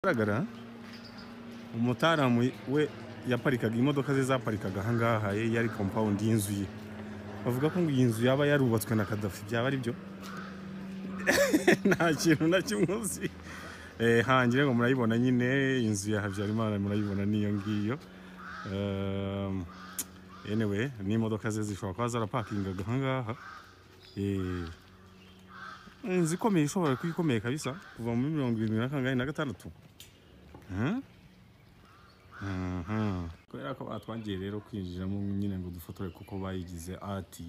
Garagara umutaramu we yaparikaga imodoka ze zaparikaga ahangaha yari compound y'inzu ye. Bavuga ko ngo iyi nzu yaba yarubatswe na Kadafi, byaba ari byo? Nta kintu na kimwe uzi. Hangire ngo murayibona nyine inzu ya Habyarimana, murayibona niyo ngiyo. Anyway, ni imodoka ze zishobora kuba zaraparkingaga ahangaha. Inzu ikomeye, ishobora kuyikomeye kabisa kuva muri 76. Kubera ko batwangiye rero kwinjiramo nyine ngo dufotore kuko bayigize art.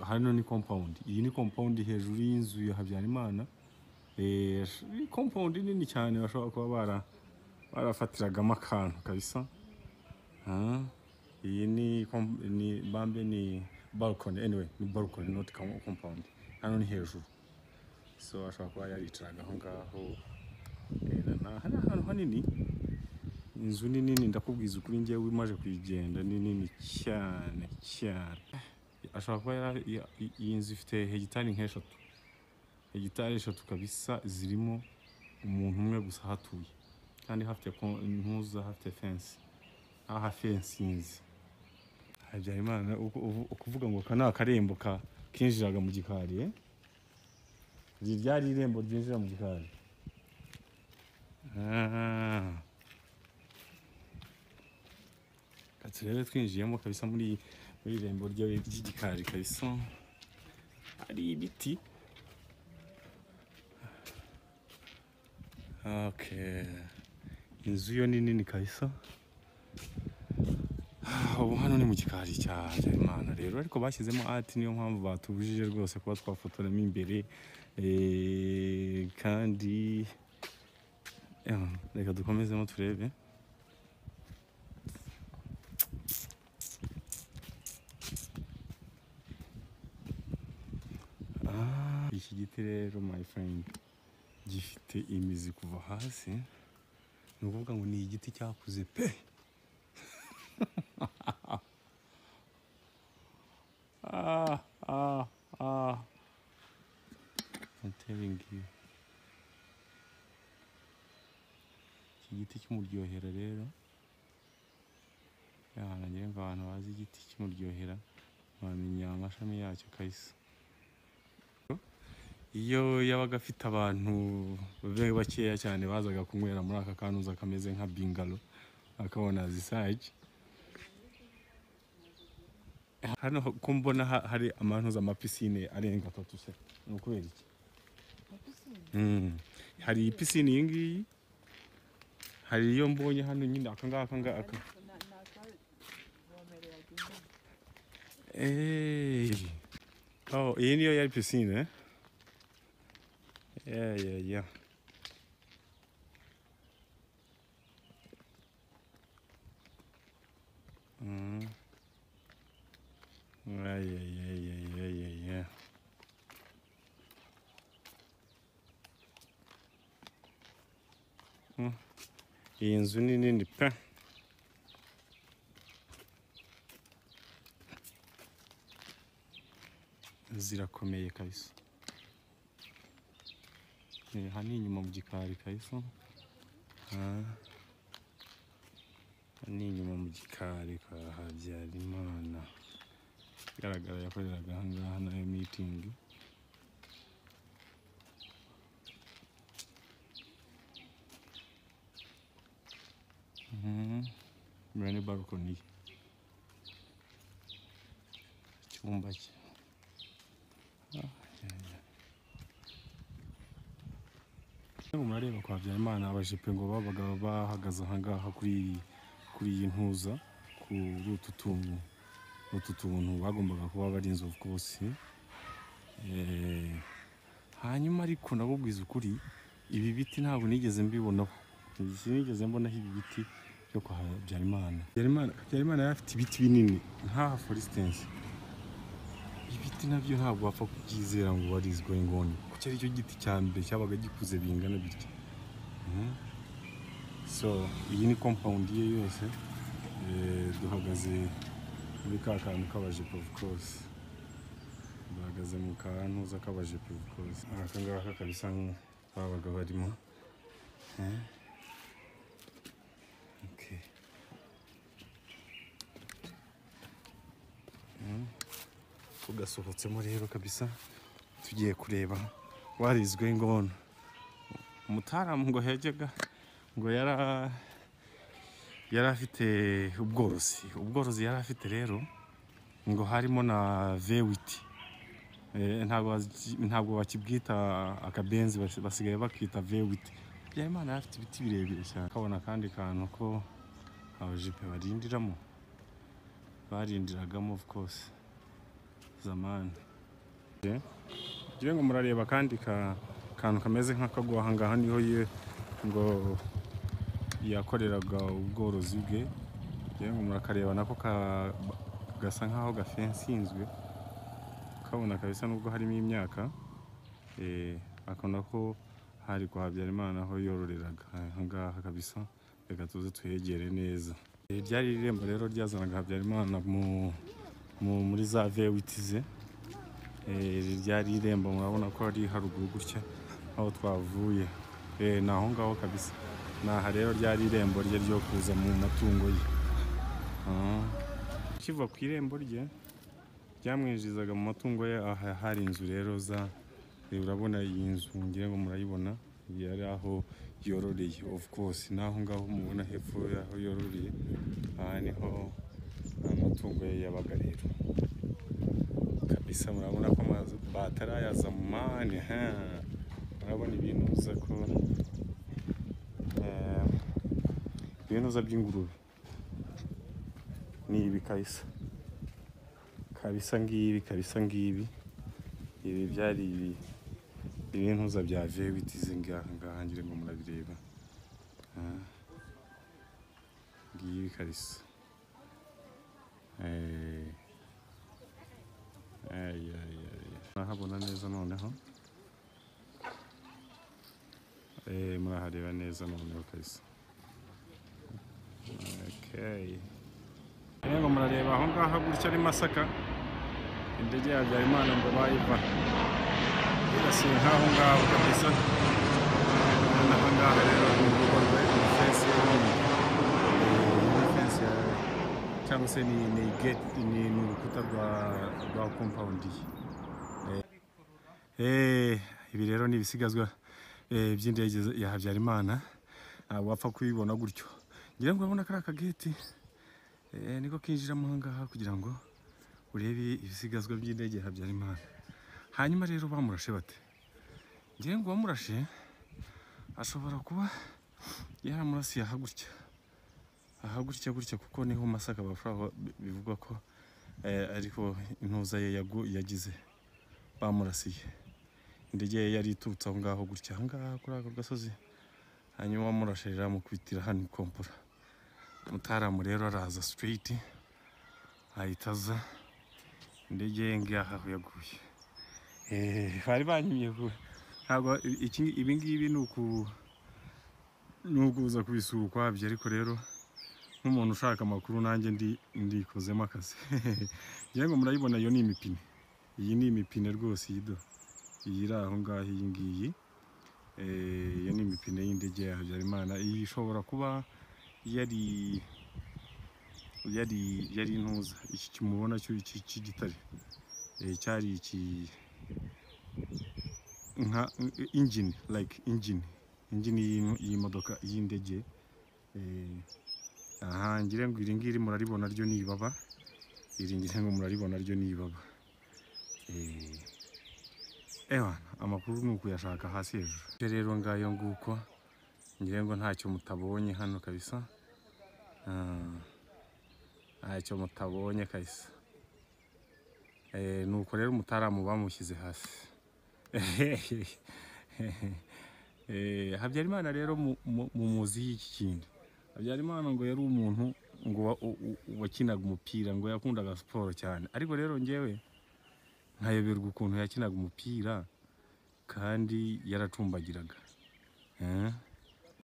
Hano ni compound. Iyi ni compound hejuru y'inzu ya Habyarimana. Compound nini cyane bashobora kuba barafatiragamo akantu kabisa. Iyi ni bambe ni balcony. Anyway, ni balcony not compound. Hano ni hejuru. So ashobora kuba yaricaraga aho ngaho. Hano hanini. Inzu ni nini ndakubwiza ukuri njye wimaje kuyigenda, ni nini cyane cyane. Ashobora kuba iyi nzu ifite hegitari nk'eshatu. Hegitari 3 kabisa zirimo umuntu umwe gusa hatuye. Kandi hafite impuza, hafite fence. Aha fences. Habyarimana ukuvuga ngo kana akarembo kinjiraga mu gikari. Ryari irembo ryinjira mu gikari. Turebe twinjiyemo kabisa muri irembo ry'igikari kabisa. Hari ibiti. Okay. Inzu yo ni nini kabisa. Ubu hano ni mu gikari cya Habyarimana rero, ariko bashyizemo art, niyo mpamvu batubujije rwose kuba twafotoramo imbere. Kandi reka dukomezemo turebe. Iki giti rero my friend gifite imizi kuva hasi. Ni ukuvuga ngo ni igiti cyakuze pe. I'm telling you. Iki giti cy'umuryohera rero. Nagira ngo abantu bazi igiti cy'umuryohera bamenya amashami yacyo kabisa. Iyo yabaga afite abantu bakeya cyane bazaga kunywera muri aka kanuza kameze nka bingalo akabona zisage. Hano ko mbona hari amantuza amapisine arenga 3 se. Ni ukubera iki? Hari pisine iyi ngiyi. Hari iyo mbonye hano nyine aka. Oh, iyi niyo yari pisine. Yeah. Yeah. Iyi nzu ni nini pe. Zirakomeye kabisa. Hani inyuma mu gikari kabisa. Hani inyuma mu gikari ka Habyarimana. Garagara yakoreraga ahangaha na meeting. Murane balcony. Icyumba cye. Murareba kwa Habyarimana abajepe ngo babaga bahagaze ahangaha kuri iyi ntuza kuri utu tuntu bagombaga kuba barinze of course. Hanyuma ariko nabubwiza ukuri ibi biti ntabwo nigeze mbibonaho. Sinigeze mbonaho ibi biti byo kwa Habyarimana. Habyarimana yafite ibiti binini nka for instance. Ibiti nabyo ntabwo wapfa kubyizera ngo what is going on. Kuko ari cyo giti cya mbere cyabaga gikuze bingana bityo. So iyi ni compound ye yose. Duhagaze muri ka kantu k'abajepe of course. Duhagaze mu kantu z'akabajepe of course. Aka ngaka kabisa babaga barimo. tugasohotsemo rero kabisa tugiye kureba what is going on. Umutaramu ngo hejega ngo yari afite ubworozi yari afite rero ngo harimo na V8. Ntabwo bakibwita akabenzi, basigaye bakita V8. Byayimana yari afite ibiti birebire cyane. Kabona kandi kantu ko abajipe barindiragamo of course zamani. Ngira ngo murareba kandi kantu kameze nk'akagwa ahangaha niho ngo yakoreraga ubworozi bwe. Ngira ngo murakareba nako gasa nkaho gafensinzwe. Kabona kabisa nubwo harimo imyaka akona ko hari kwa Habyarimana aho yororeraga ahangaha kabisa. Reka tuze tuhegere neza. Ryari irembo rero ryazanaga Habyarimana muri za V8 ze. Ryari irembo murabona ko ari haruguru gutya aho twavuye. Naho ngaho kabisa. Naha rero ryari irembo rye ryo kuza mu matungo ye. Kiva ku irembo rye ryamwinjizaga mu matungo ye. Aha hari inzu rero urabona iyi nzu ngira ngo murayibona yari aho yororeye of course. Naho ngaho mubona hepfo aho yororeye aha niho amatungo ye yabaga rero kabisa. Murabona ko amazi batarayaza mu mani. Murabona ibintu by'ingurube ni ibi kabisa ngibi. Ibi byari ibintu bya V8 ngaha ngira ngo murabireba. Ngibi kabisa. Nahabona neza noneho. Murahareba neza noneho kabisa. Okay. Ngo murareba aho ngaha gutya ari Masaka. Indege ya Habyarimana ngo bayiva. Irasi nkaho ngaho kabisa. Naho ngaho rero ni urugo rwe, fence cyangwa se ni gate, ni urukuta rwa compound. Ibi rero ni ibisigazwa by'indege ya Habyarimana. Wapfa kubibona gutyo. Ngira ngo urabona kari akageti niko kinjiramo ngaha kugira ngo urebe ibisigazwa by'indege ya Habyarimana. Hanyuma rero bamurashe bate? Ngira ngo bamurashe ashobora kuba yaramurasiye aha gutya kuko niho Masaka bafura bivugwa ko ariko intuza ye yagize bamurasiye. Indege ye yari itutse aho ngaho gutya ahangaha kuri ako gasozi. Hanyuma bamurashe rero amukubitira hano kompora. Mutaramu rero araza straight ahitaza indege ye ngaha yaguye. Bari banyimye ntabwo ibi ngibi nukuza kubisura ukwabyo, ariko rero nk'umuntu ushaka amakuru nanjye ndikozemo akazi. Ngira ngo murayibona yo ni imipine. Iyi ni imipine rwose yido. Iyi iri aho ngaho iyi ngiyi. Iyo ni imipine y'indege ya Habyarimana. Iyi ishobora kuba yari intuza iki kimubona cy'igitare. Cyari iki nka engine y'imodoka y'indege. Aha ngira ngo iri ngiri muraribona ryo ni ibaba. Iri ngira ngo muraribona ryo ni ibaba. Amakuru nuko yashaka hasi hejuru. Rero ngayo nguko ngira ngo ntacyo mutabonye hano kabisa. Ntacyo mutabonye kabisa. Nuko rero Mutaramu bamushyize hasi. Habyarimana rero mu muzi y'iki kintu. Habyarimana ngo yari umuntu ngo wakinaga umupira, ngo yakundaga siporo cyane. Ariko rero ngewe nkayoberwa ukuntu yakinaga umupira kandi yaracumbagiraga.